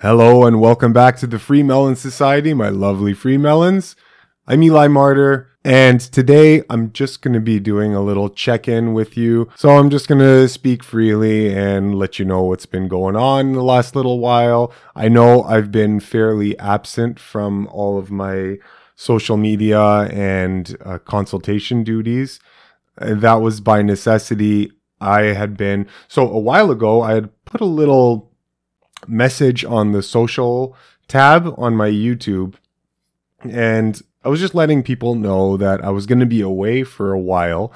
Hello and welcome back to the FreeMelon Society, my lovely FreeMelons. I'm Eli Martyr, and today I'm just going to be doing a little check-in with you. So I'm just going to speak freely and let you know what's been going on in the last little while. I know I've been fairly absent from all of my social media and consultation duties. That was by necessity. So a while ago, I had put a little message on the social tab on my YouTube, and I was just letting people know that I was going to be away for a while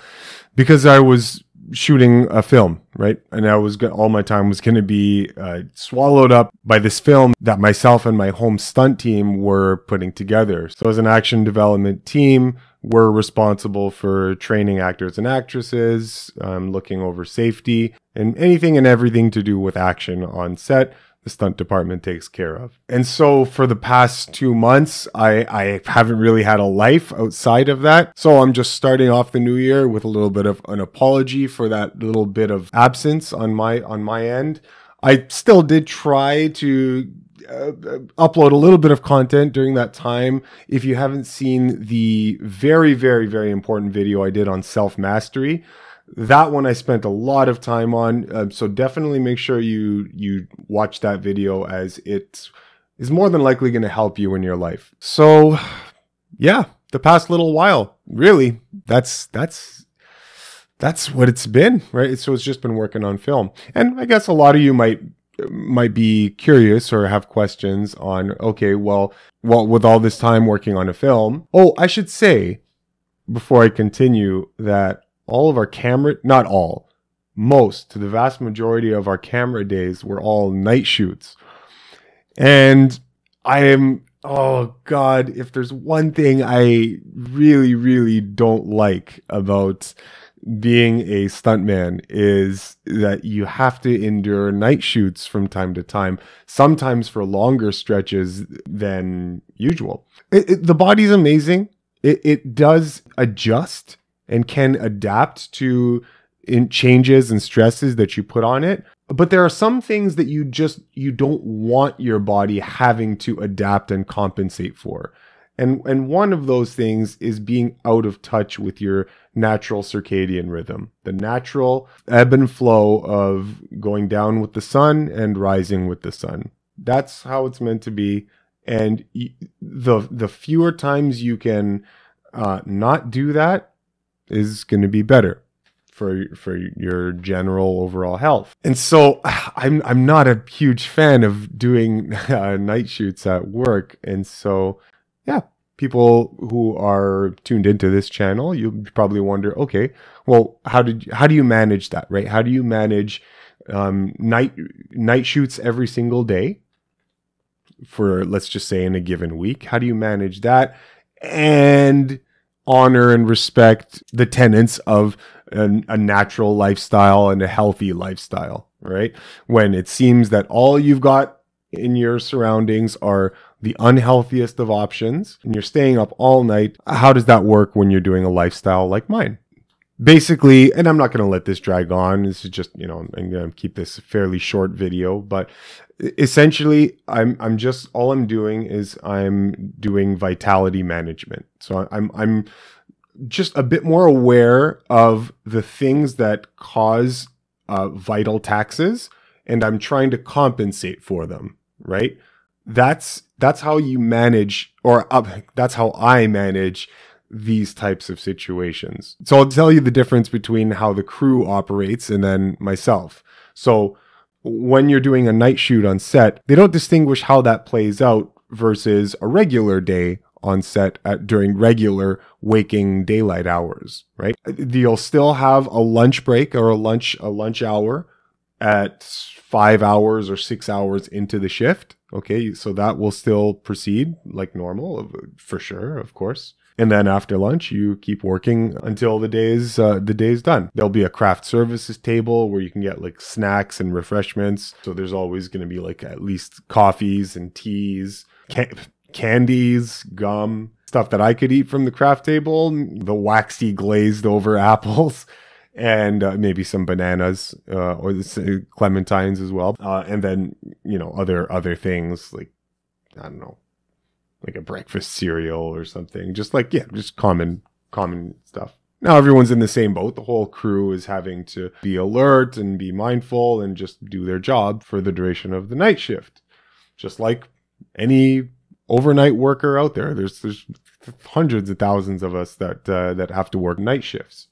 because I was shooting a film, right? And all my time was going to be swallowed up by this film that myself and my home stunt team were putting together. So as an action development team, we're responsible for training actors and actresses, looking over safety, and anything and everything to do with action on set. The stunt department takes care of. And so for the past 2 months, I haven't really had a life outside of that. So I'm just starting off the new year with a little bit of an apology for that little bit of absence on my end. I still did try to upload a little bit of content during that time. If you haven't seen the very, very, very important video I did on self-mastery, that one I spent a lot of time on, so definitely make sure you watch that video, as it is more than likely going to help you in your life. So yeah, the past little while, really, that's what it's been, right? So it's just been working on film. And I guess a lot of you might be curious or have questions on, okay, well, with all this time working on a film. Oh, I should say before I continue that all of our not all, the vast majority of our camera days were all night shoots. And oh God, if there's one thing I really, really don't like about being a stuntman, is that you have to endure night shoots from time to time, sometimes for longer stretches than usual. The body's amazing. It does adjust and can adapt to changes and stresses that you put on it. But there are some things that you don't want your body having to adapt and compensate for. And one of those things is being out of touch with your natural circadian rhythm, the natural ebb and flow of going down with the sun and rising with the sun. That's how it's meant to be. And the fewer times you can not do that is going to be better for your general overall health. And so I'm not a huge fan of doing night shoots at work. And so, yeah, people who are tuned into this channel, you probably wonder, okay, well, how do you manage that, right? How do you manage night shoots every single day for, let's just say, in a given week? How do you manage that and honor and respect the tenets of a natural lifestyle and a healthy lifestyle, right? When it seems that all you've got in your surroundings are the unhealthiest of options and you're staying up all night, how does that work when you're doing a lifestyle like mine? Basically, and I'm not going to let this drag on. This is just, I'm going to keep this a fairly short video, but essentially I'm doing vitality management. So I'm just a bit more aware of the things that cause vital taxes, and I'm trying to compensate for them, right? That's how you manage, that's how I manage these types of situations. So I'll tell you the difference between how the crew operates and then myself. So when you're doing a night shoot on set, they don't distinguish how that plays out versus a regular day on set during regular waking daylight hours, right? You'll still have a lunch break or a lunch hour at 5 hours or 6 hours into the shift. Okay, so that will still proceed like normal, for sure, of course. And then after lunch, you keep working until the day's done. There'll be a craft services table where you can get like snacks and refreshments. So there's always going to be like at least coffees and teas, candies, gum, stuff that I could eat from the craft table, the waxy glazed over apples. and maybe some bananas or clementines as well. And then, other things like, I don't know, like a breakfast cereal or something. Just like, just common stuff. Now everyone's in the same boat. The whole crew is having to be alert and be mindful and just do their job for the duration of the night shift. Just like any overnight worker out there. There's hundreds of thousands of us that have to work night shifts.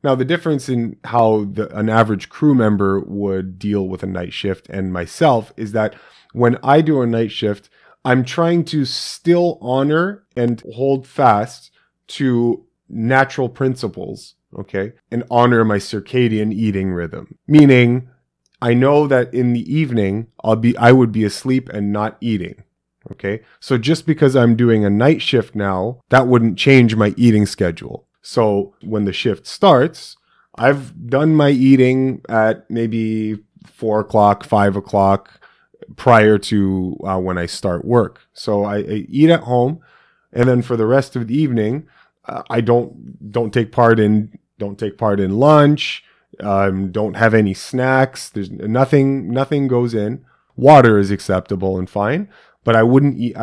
Now, the difference in how an average crew member would deal with a night shift and myself is that when I do a night shift, I'm trying to still honor and hold fast to natural principles, okay, and honor my circadian eating rhythm. Meaning, I know that in the evening, I would be asleep and not eating, okay? So just because I'm doing a night shift now, that wouldn't change my eating schedule. So when the shift starts, I've done my eating at maybe 4 o'clock, 5 o'clock prior to when I start work. So I eat at home, and then for the rest of the evening, I don't take part in lunch. Don't have any snacks. There's nothing goes in. Water is acceptable and fine, but I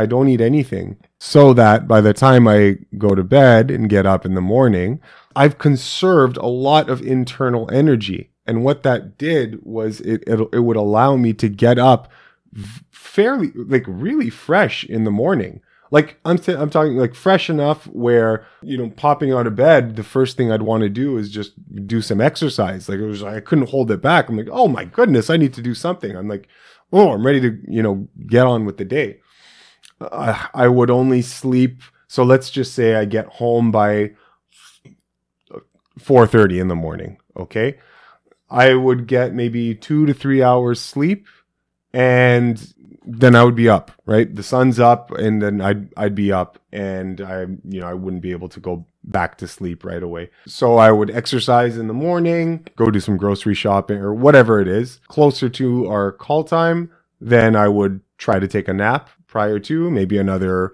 don't eat anything, so that by the time I go to bed and get up in the morning, I've conserved a lot of internal energy. And what that did was it would allow me to get up fairly, like, really fresh in the morning. Like, I'm talking like fresh enough where, popping out of bed, the first thing I'd want to do is just do some exercise. Like, I couldn't hold it back. I'm like, oh my goodness, I need to do something. I'm like, oh, I'm ready to, get on with the day. I would only sleep. So let's just say I get home by 4:30 in the morning. Okay. I would get maybe 2 to 3 hours sleep, and then I would be up, right? The sun's up, and then I'd be up, and I wouldn't be able to go back to sleep right away. So I would exercise in the morning, go do some grocery shopping or whatever it is. Closer to our call time, then I would try to take a nap prior to, maybe another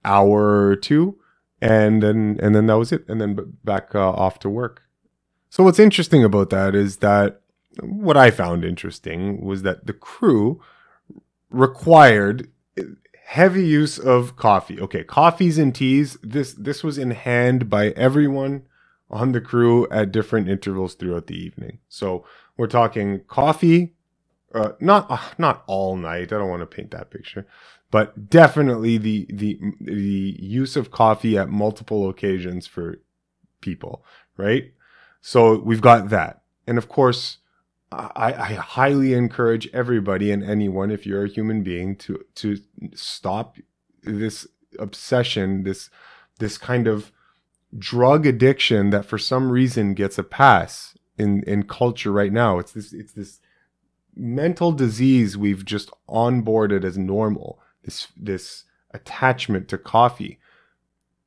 hour or two, and then that was it, and then back off to work. So what's interesting about that is that what I found interesting was that the crew required heavy use of coffee. Okay, coffees and teas. This was in hand by everyone on the crew at different intervals throughout the evening. So we're talking coffee, not all night. I don't want to paint that picture, but definitely the use of coffee at multiple occasions for people, right? So we've got that, and of course, I highly encourage everybody and anyone, if you're a human being, to stop this obsession, this kind of drug addiction that for some reason gets a pass in culture right now. It's this mental disease we've just onboarded as normal. This attachment to coffee.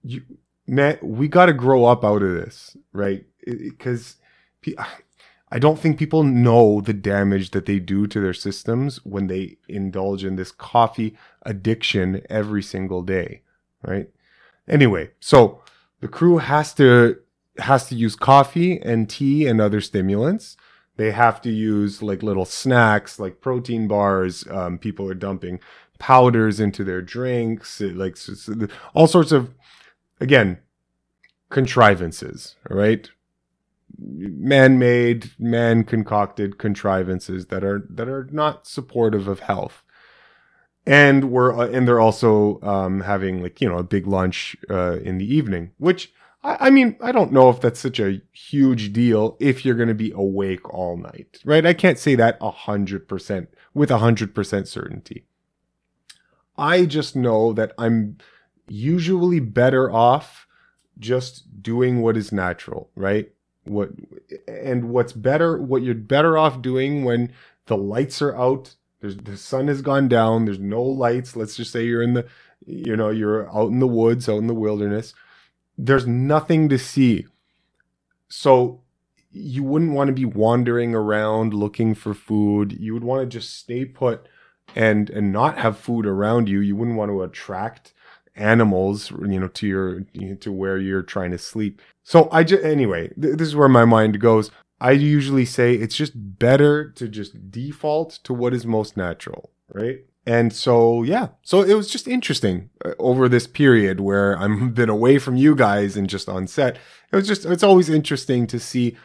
We got to grow up out of this, right? Because I don't think people know the damage that they do to their systems when they indulge in this coffee addiction every single day, right? Anyway, so the crew has to use coffee and tea and other stimulants. They have to use like little snacks, like protein bars. People are dumping powders into their drinks, all sorts of, again, contrivances, all right? Man-made, man-concocted contrivances that are not supportive of health, and they're also having a big lunch in the evening, which I mean, I don't know if that's such a huge deal if you're going to be awake all night, right? I can't say that 100% with 100% certainty. I just know that I'm usually better off just doing what is natural, right? What you're better off doing when the lights are out, the sun has gone down, there's no lights. Let's just say you're you're out in the woods, out in the wilderness. There's nothing to see. So you wouldn't want to be wandering around looking for food. You would want to just stay put and not have food around you. You wouldn't want to attract animals, to where you're trying to sleep. So anyway, this is where my mind goes. I usually say it's just better to just default to what is most natural, right? And so, yeah, so it was just interesting over this period where I'm been away from you guys and just on set. It's always interesting to see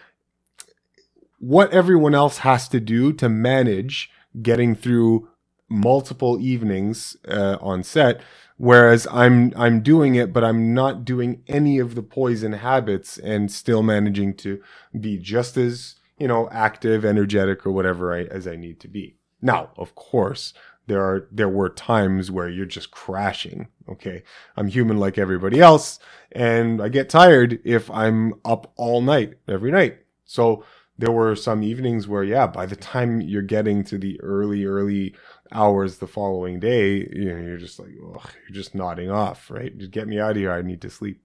what everyone else has to do to manage getting through multiple evenings on set, whereas I'm doing it, but I'm not doing any of the poison habits and still managing to be just as, active, energetic, or whatever as I need to be. Now, of course, there were times where you're just crashing. Okay. I'm human like everybody else, and I get tired if I'm up all night, every night. So there were some evenings where, yeah, by the time you're getting to the early hours the following day, you're just like, ugh, you're just nodding off, right? Just get me out of here. I need to sleep.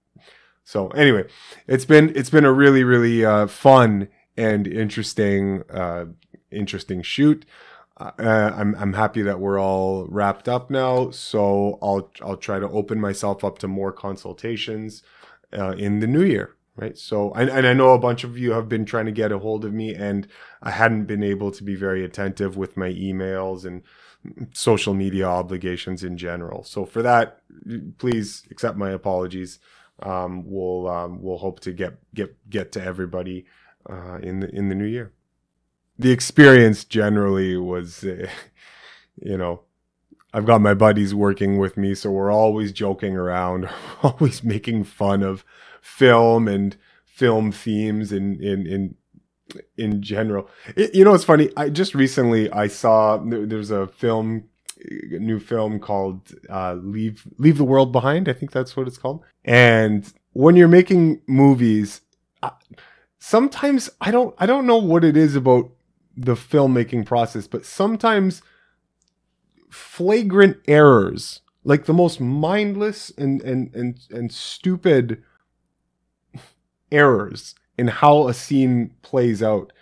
So anyway, it's been a really, really fun and interesting shoot. I'm happy that we're all wrapped up now. So I'll try to open myself up to more consultations in the new year. Right. So, and I know a bunch of you have been trying to get a hold of me, and I hadn't been able to be very attentive with my emails and social media obligations in general. So for that, please accept my apologies. We'll hope to get to everybody in the new year. The experience generally was, I've got my buddies working with me, so we're always joking around, always making fun of film and film themes in general. It's funny. I just recently I saw there's a new film called Leave the World Behind. I think that's what it's called. And when you're making movies, sometimes I don't know what it is about the filmmaking process, but sometimes flagrant errors, like the most mindless and stupid errors in how a scene plays out,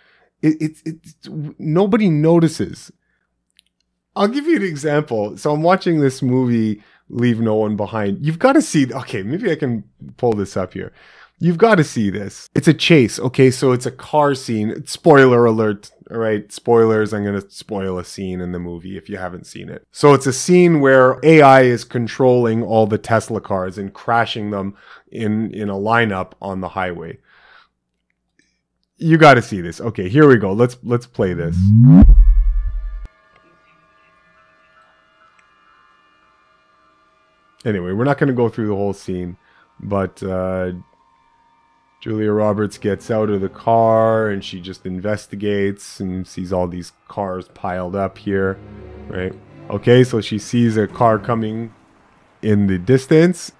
it's nobody notices. I'll give you an example. So I'm watching this movie, Leave No One Behind. You've got to see. Okay, maybe I can pull this up here. You've got to see this. It's a chase. Okay, so it's a car scene. Spoiler alert. All right, spoilers. I'm going to spoil a scene in the movie if you haven't seen it. So it's a scene where AI is controlling all the Tesla cars and crashing them in a lineup on the highway. You got to see this. Okay, here we go. Let's play this. Anyway, we're not going to go through the whole scene, but Julia Roberts gets out of the car and she just investigates and sees all these cars piled up here, right? Okay, so she sees a car coming in the distance.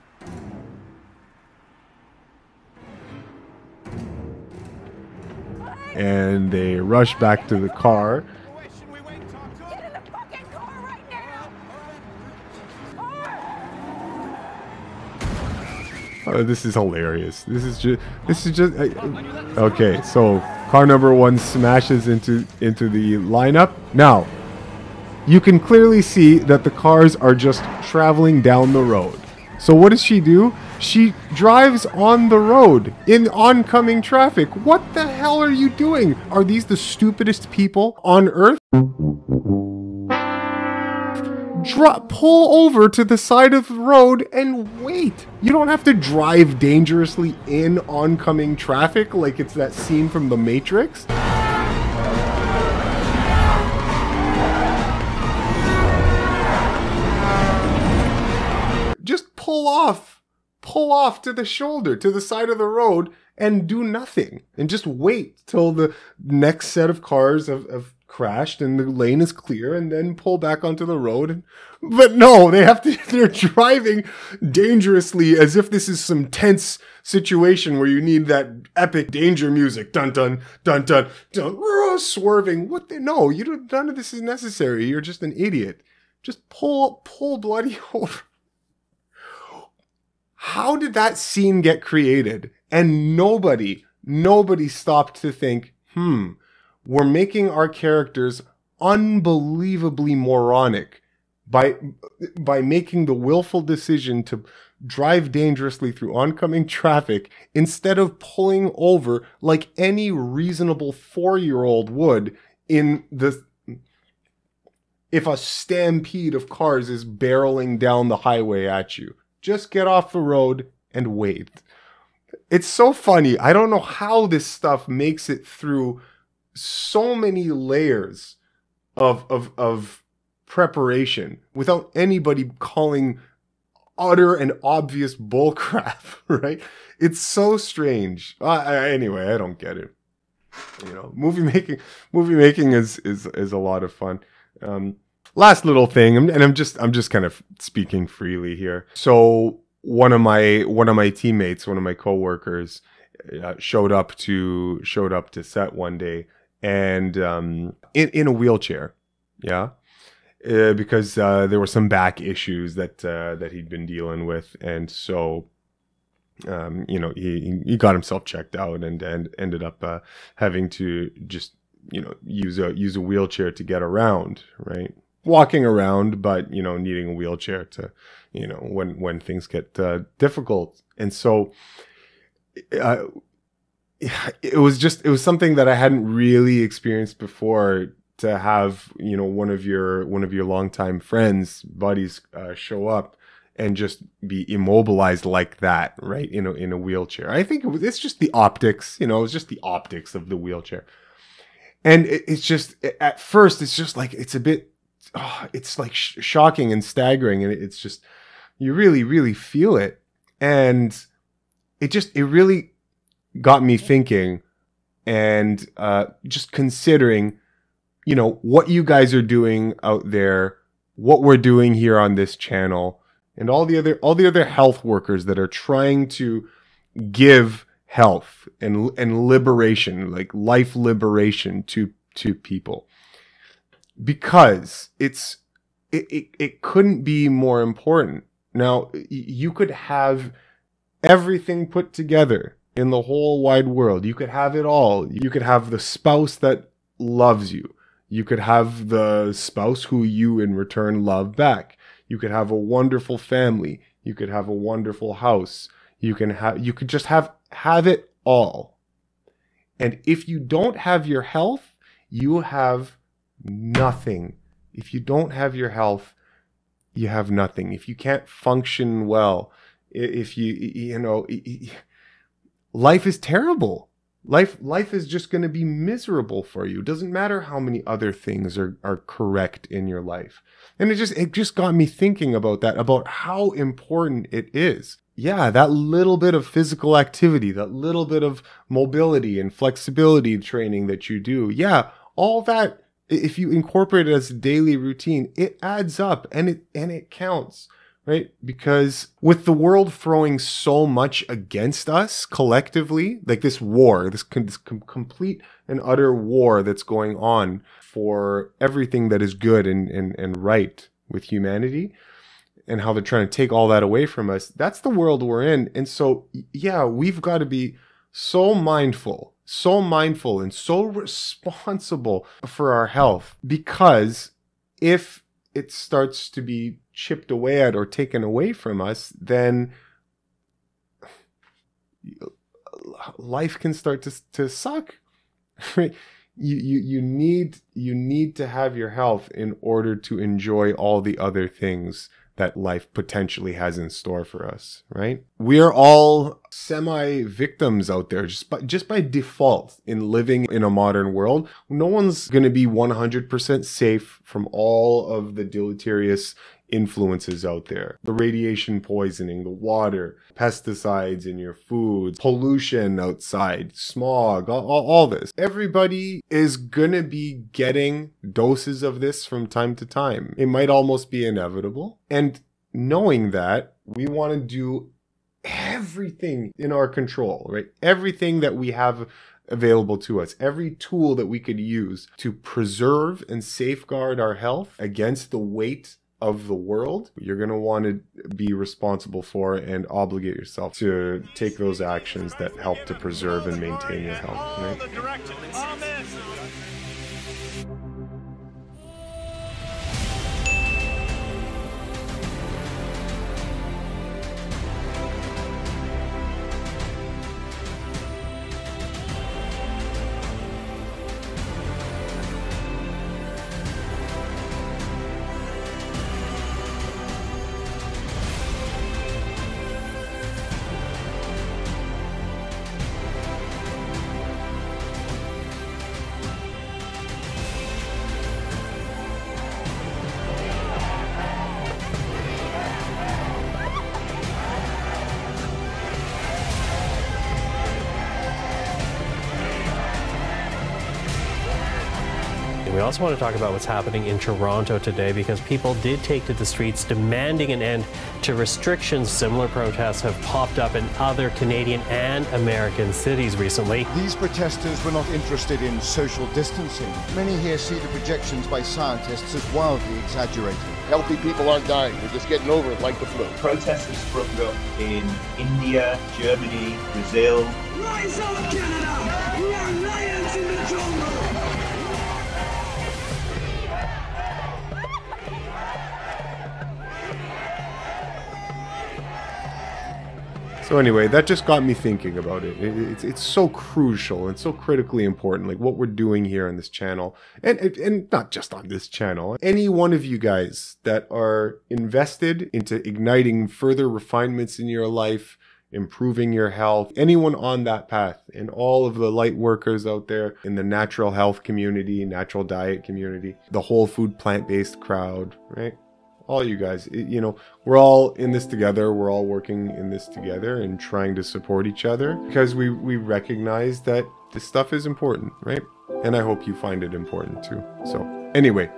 And they rush back to the car. Oh, this is hilarious. This is just okay. So car number one smashes into the lineup. Now, you can clearly see that the cars are just traveling down the road. So what does she do? She drives on the road in oncoming traffic. What the hell are you doing? Are these the stupidest people on earth? Pull over to the side of the road and wait. You don't have to drive dangerously in oncoming traffic like it's that scene from The Matrix. Just pull off to the shoulder, to the side of the road, and do nothing. And just wait till the next set of cars have crashed and the lane is clear, and then pull back onto the road. But no, they're driving dangerously as if this is some tense situation where you need that epic danger music. Dun dun dun dun dun, swerving. No, none of this is necessary. You're just an idiot. Just pull bloody over. How did that scene get created? And nobody stopped to think, we're making our characters unbelievably moronic. by making the willful decision to drive dangerously through oncoming traffic instead of pulling over like any reasonable 4-year-old would if a stampede of cars is barreling down the highway at you. Just get off the road and wait. It's so funny. I don't know how this stuff makes it through so many layers of preparation without anybody calling utter and obvious bullcrap, right? It's so strange. Anyway, I don't get it. You know, movie making is a lot of fun. Last little thing, and I'm just kind of speaking freely here. So one of my teammates, one of my coworkers, showed up to set one day, and in a wheelchair, yeah, because there were some back issues that he'd been dealing with, and so you know, he got himself checked out and ended up having to just, you know, use a wheelchair to get around, right? Walking around, but, you know, needing a wheelchair to, you know, when things get difficult. And so it was something that I hadn't really experienced before, to have, you know, one of your longtime friends, buddies, show up and just be immobilized like that, right? In a wheelchair. I think it's just the optics, you know, it's just the optics of the wheelchair. And it's just, at first, it's just like, it's a bit, it's like shocking and staggering. And it's just, you really, really feel it. And it really got me thinking, and just considering, you know, what you guys are doing out there, what we're doing here on this channel, and all the other health workers that are trying to give health and liberation, like life liberation to people, because it couldn't be more important. Now, you could have everything put together in the whole wide world. You could have it all. You could have the spouse that loves you. You could have the spouse who you in return love back. You could have a wonderful family. You could have a wonderful house. You could just have it all. And if you don't have your health, you have nothing. If you don't have your health, you have nothing. If you can't function well, if you know, life is terrible. Life is just going to be miserable for you. It doesn't matter how many other things are correct in your life. And it just got me thinking about that, about how important it is. Yeah, that little bit of physical activity, that little bit of mobility and flexibility training that you do. Yeah, all that, if you incorporate it as a daily routine, it adds up, and it counts. Right? Because with the world throwing so much against us collectively, like this war, this complete and utter war that's going on for everything that is good and right with humanity, and how they're trying to take all that away from us, that's the world we're in. And so, yeah, we've got to be so mindful and so responsible for our health, because if it starts to be chipped away at or taken away from us, then life can start to suck. Right? You need to have your health in order to enjoy all the other things that life potentially has in store for us, right? We are all semi-victims out there just by default in living in a modern world. No one's going to be 100% safe from all of the deleterious influences out there. The radiation poisoning, the water, pesticides in your foods, pollution outside, smog, all this. Everybody is gonna be getting doses of this from time to time. It might almost be inevitable. And knowing that, we want to do everything in our control, right? Everything that we have available to us, every tool that we could use to preserve and safeguard our health against the weight of the world, you're going to want to be responsible for and obligate yourself to take those actions that help to preserve and maintain your health, right? We also want to talk about what's happening in Toronto today, because people did take to the streets demanding an end to restrictions. Similar protests have popped up in other Canadian and American cities recently. These protesters were not interested in social distancing. Many here see the projections by scientists as wildly exaggerated. Healthy people aren't dying, they're just getting over it like the flu. Protests have sprung up in India, Germany, Brazil. Rise up, Canada! We are lions in the jungle! So anyway, that just got me thinking about it. It's so crucial and so critically important, like what we're doing here on this channel, and not just on this channel. Any one of you guys that are invested into igniting further refinements in your life, improving your health, anyone on that path, and all of the light workers out there in the natural health community, natural diet community, the whole food plant-based crowd, right? All you guys, you know, we're all in this together. We're all working in this together and trying to support each other, because we recognize that this stuff is important, right? And I hope you find it important too. So anyway,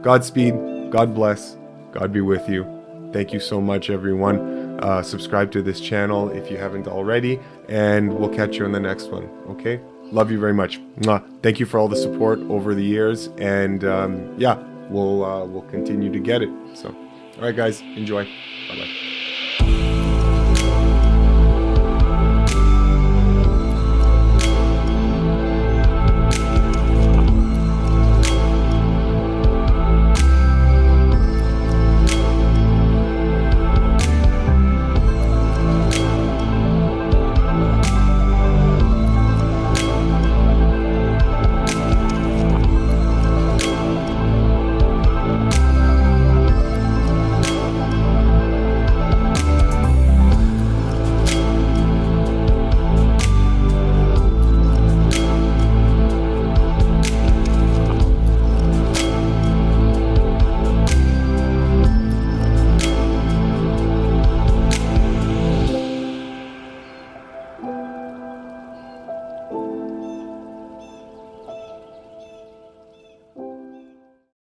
Godspeed, God bless, God be with you. Thank you so much, everyone. Subscribe to this channel if you haven't already, and we'll catch you in the next one, okay? Love you very much. Mwah. Thank you for all the support over the years, and yeah, we'll continue to get it. So, all right, guys, enjoy. Bye-bye.